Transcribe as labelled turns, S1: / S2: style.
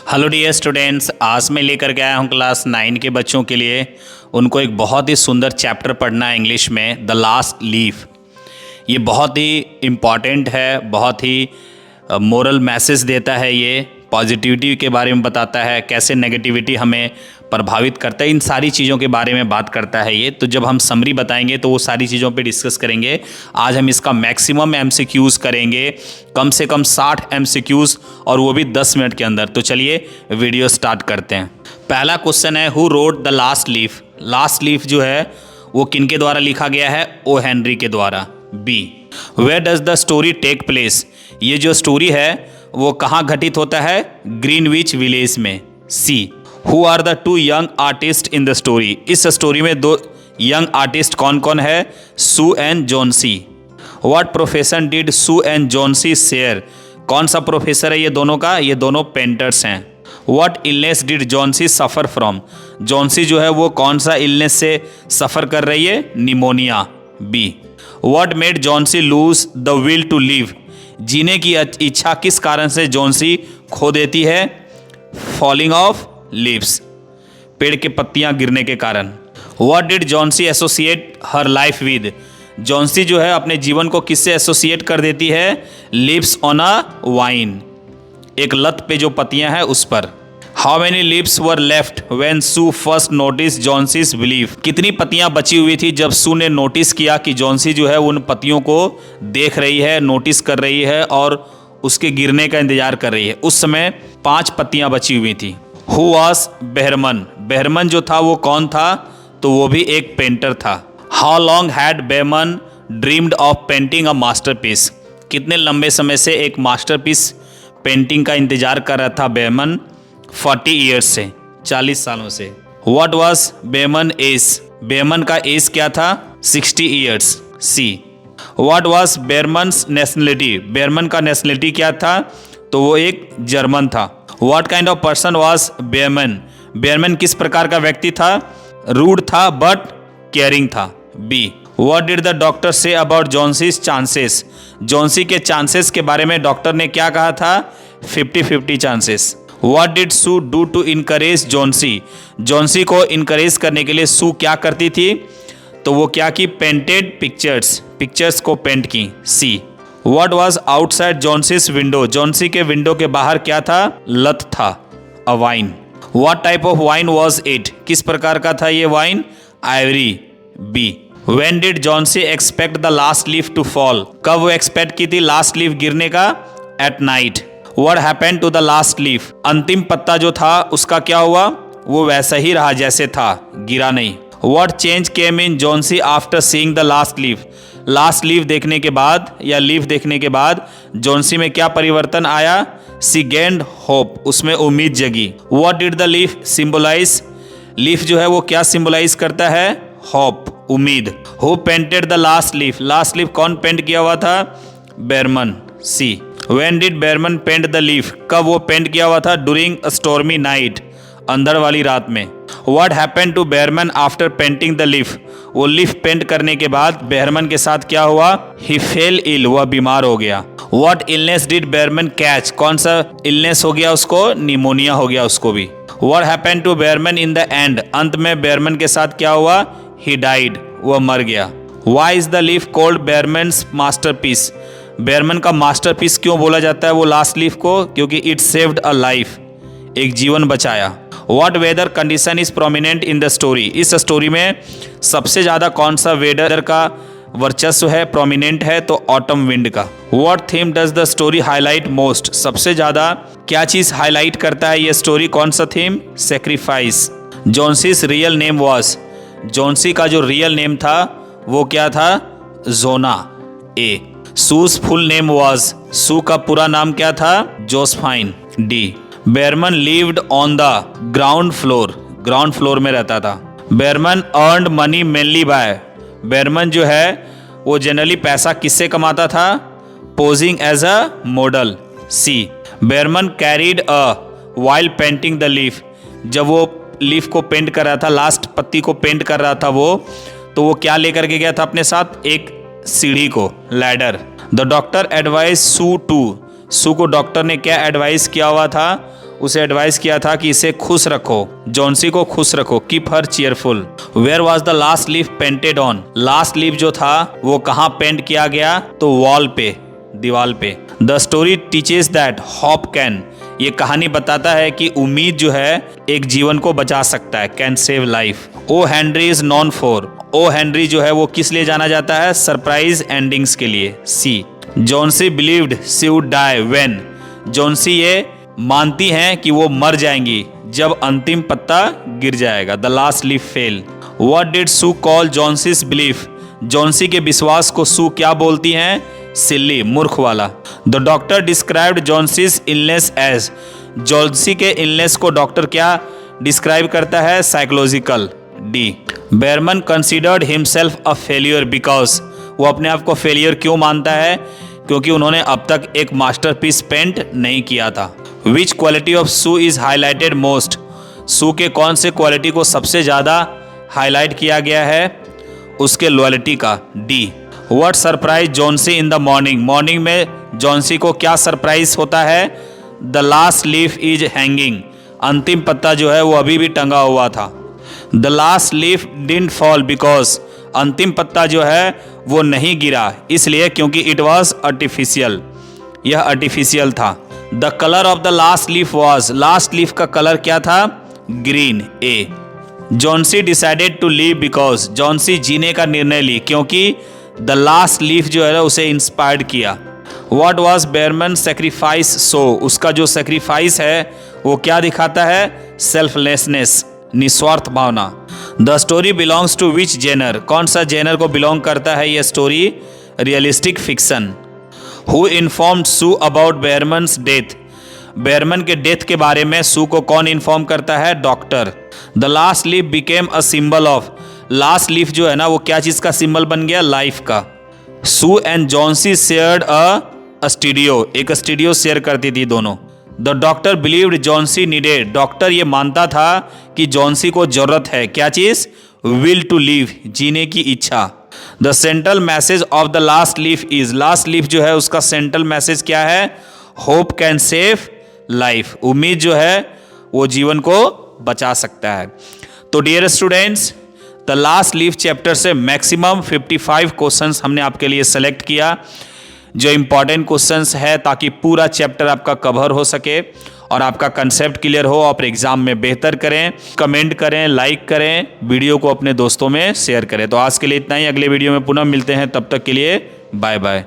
S1: Hello dear students, आज मैं लेकर के आया हूँ क्लास 9 के बच्चों के लिए। उनको एक बहुत ही सुंदर चैप्टर पढ़ना है इंग्लिश में, द लास्ट लीफ। ये बहुत ही इम्पॉर्टेंट है, बहुत ही मोरल मैसेज देता है। ये पॉजिटिविटी के बारे में बताता है, कैसे नेगेटिविटी हमें प्रभावित करता है, इन सारी चीज़ों के बारे में बात करता है ये। तो जब हम समरी बताएंगे तो वो सारी चीज़ों पे डिस्कस करेंगे। आज हम इसका मैक्सिमम एमसीक्यूज़ करेंगे, कम से कम 60 एमसीक्यूज़, और वो भी 10 मिनट के अंदर। तो चलिए वीडियो स्टार्ट करते हैं। पहला क्वेश्चन है, who wrote the last leaf. Last leaf जो है वो किन के द्वारा लिखा गया है? ओ हेनरी के द्वारा। B, where does the story take place. ये जो स्टोरी है वो कहाँ घटित होता है? ग्रीनविच विलेज में। See, who are the two young artist in the story. इस स्टोरी में दो यंग आर्टिस्ट कौन कौन है? Sue and Johnsy. What profession did Sue and Johnsy share. कौन सा प्रोफेसर है ये दोनों का? ये दोनों पेंटर्स हैं। What illness did Johnsy suffer from. Johnsy जो है वो कौन सा इलनेस से सफ़र कर रही है? Pneumonia. B, what made Johnsy lose the will to live. जीने की इच्छा किस कारण से जॉनसी खो देती है? फॉलिंग ऑफ लीव्स, पेड़ के पत्तियां गिरने के कारण। What did Johnsy associate her life with. Johnsy जो है अपने जीवन को किससे एसोसिएट कर देती है? लीव्स ऑन अ वाइन, एक लत पे जो पत्तियां हैं उस पर। How many leaves were left when Sue first notice Johnsy's belief. कितनी पत्तियां बची हुई थी जब सू ने नोटिस किया कि जॉनसी जो है उन पत्तियों को देख रही है, नोटिस कर रही है और उसके गिरने का इंतजार कर रही है। उस समय 5 पत्तियां बची हुई थी। Who was Behrman. बेहरमन जो था वो कौन था? तो वो भी एक पेंटर था। How long had Behrman dreamed of painting a masterpiece. कितने लंबे समय से एक मास्टरपीस पेंटिंग का इंतजार कर रहा था बेहरमन? 40 ईयर्स से, 40 सालों से। What was Behrman age. Behrman का एज क्या था? 60 years. See, what was Behrman's nationality. Behrman का नेशनलिटी क्या था? तो वो एक जर्मन था। What kind of person was Behrman. Behrman किस प्रकार का व्यक्ति था? रूड था बट केयरिंग था। B, what did the doctor say about Johnsy's chances. Johnsy के चांसेस के बारे में डॉक्टर ने क्या कहा था? 50-50 chances. What did Sue do to encourage Johnsy. Johnsy को इनकरेज करने के लिए सू क्या करती थी? तो वो क्या की? पेंटेड पिक्चर्स, पिक्चर्स को पेंट की। See, what was outside Johnsy's window. Johnsy के विंडो के बाहर क्या था? लत था, a vine. What type of vine was it. किस प्रकार का था ये vine? Ivory. B, when did Johnsy expect the last leaf to fall. कब वो एक्सपेक्ट की थी लास्ट लीफ गिरने का? At night. What happened to the last leaf. अंतिम पत्ता जो था उसका क्या हुआ? वो वैसा ही रहा जैसे था, गिरा नहीं। What change came in Johnsy after seeing the last leaf. Last leaf देखने के बाद या लीफ देखने के बाद जॉनसी में क्या परिवर्तन आया? सी गेन्ड होप, उसमें उम्मीद जगी। What did the leaf symbolise. Leaf जो है वो क्या सिंबलाइज करता है? होप, उम्मीद। Who painted the last leaf. Last leaf कौन पेंट किया हुआ था? Behrman. See, when did Behrman paint the leaf. कब वो पेंट किया हुआ था? डूरिंग अ स्टॉर्मी नाइट, अंधड़ वाली रात में। What happened to Behrman after painting the leaf. वो लीफ पेंट करने के बाद बेहरमन के साथ क्या हुआ? ही फेल इल, वह बीमार हो गया। What illness did Behrman catch. कौन सा इलनेस हो गया उसको? निमोनिया हो गया उसको भी। What happened to Behrman in the end. अंत में बेहरमन के साथ क्या हुआ? ही डाइड, वह मर गया। Why is the leaf called Behrman's masterpiece. Behrman का मास्टरपीस क्यों बोला जाता है वो लास्ट लीफ को? क्योंकि इट सेव्ड अ लाइफ, एक जीवन बचाया। What weather condition is prominent in the story. इस स्टोरी में सबसे ज़्यादा कौन सा वेदर का वर्चस्व है, प्रोमिनेंट है? तो ऑटम विंड का। What theme does the story highlight most. सबसे ज़्यादा क्या चीज़ हाईलाइट करता है ये स्टोरी? कौन सा theme? Sacrifice. Johnsy's real name was. Johnsy का जो रियल नेम था वो क्या था? Joanna. A, Sue's full name was. Sue का पूरा नाम क्या था? Josephine. D, Behrman lived on the ground floor, ground floor में रहता था। Behrman earned money mainly by. Behrman जो है वो जनरली पैसा किससे कमाता था? Posing as a model. C, Behrman carried a while painting the leaf. जब वो लीफ को पेंट कर रहा था, लास्ट पत्ती को पेंट कर रहा था तो वो क्या लेकर के गया था अपने साथ? एक सीढ़ी को, ladder. The doctor advise Sue to. Sue को डॉक्टर ने क्या एडवाइस किया हुआ था? उसे एडवाइस किया था कि इसे खुश रखो, जॉन्सी को खुश रखो, keep her cheerful. Where was the last leaf painted on? Last leaf जो था वो कहाँ पेंट किया गया? तो वॉल पे, दीवार पे। The story teaches that hope can, ये कहानी बताता है कि उम्मीद जो है एक जीवन को बचा सकता है, can save life. O Henry is known for, O Henry जो है वो किस लिए जाना जाता है? सरप्राइज एंडिंग्स के लिए। C, Johnsy believed she would die when, Johnsy ये मानती हैं कि वो मर जाएंगी जब अंतिम पत्ता गिर जाएगा, the last leaf fell. What did Sue call Johnsy's belief, Johnsy के विश्वास को सू क्या बोलती हैं? सिल्ली, मूर्ख वाला। The doctor described Johnsy's illness as, Johnsy के इलनेस को डॉक्टर क्या डिस्क्राइब करता है? Psychological. D, Behrman considered himself a failure because, वो अपने आप को फेलियर क्यों मानता है? क्योंकि उन्होंने अब तक एक मास्टरपीस पेंट नहीं किया था। Which quality of Sue is highlighted most, Sue के कौन से क्वालिटी को सबसे ज़्यादा हाईलाइट किया गया है? उसके लॉयल्टी का। D, what surprise Johnsy in the morning, morning में जॉन्सी को क्या सरप्राइज होता है? The last leaf is hanging, अंतिम पत्ता जो है वो अभी भी टंगा हुआ था। The last leaf didn't fall because, अंतिम पत्ता जो है वो नहीं गिरा इसलिए क्योंकि इट वॉज आर्टिफिशियल, यह आर्टिफिशियल था। The colour of the last leaf was, last leaf का कलर क्या था? Green. A, Johnsy decided to live because, Johnsy जीने का निर्णय ली क्योंकि द लास्ट लीफ जो है उसे इंस्पायर्ड किया। वॉट वॉज बेरमन सेक्रीफाइस सो, उसका जो सेक्रीफाइस है वो क्या दिखाता है? सेल्फलेसनेस, निस्वार्थ भावना। The story belongs to which genre, कौन सा जेनर को बिलोंग करता है यह story? Realistic fiction. Who informed Sue about Behrman's death, Behrman के डेथ के बारे में सू को कौन इन्फॉर्म करता है? Doctor. The last leaf became a symbol of, last leaf जो है ना वो क्या चीज़ का सिंबल बन गया? लाइफ का। Sue and Johnsy shared a studio, एक स्टूडियो शेयर करती थी दोनों। The doctor believed Johnsy needed, doctor ये मानता था कि जॉन्सी को जरूरत है, क्या चीज़? विल टू लिव, जीने की इच्छा। The central message of the last leaf is, last leaf जो है उसका सेंट्रल मैसेज क्या है? होप कैन सेव लाइफ, उम्मीद जो है वो जीवन को बचा सकता है। तो dear students, the last leaf chapter से मैक्सिमम 55 क्वेश्चंस हमने आपके लिए सेलेक्ट किया जो इम्पॉर्टेंट क्वेश्चंस है ताकि पूरा चैप्टर आपका कवर हो सके और आपका कंसेप्ट क्लियर हो, आप एग्जाम में बेहतर करें। कमेंट करें, लाइक करें, वीडियो को अपने दोस्तों में शेयर करें। तो आज के लिए इतना ही, अगले वीडियो में पुनः मिलते हैं, तब तक के लिए बाय बाय।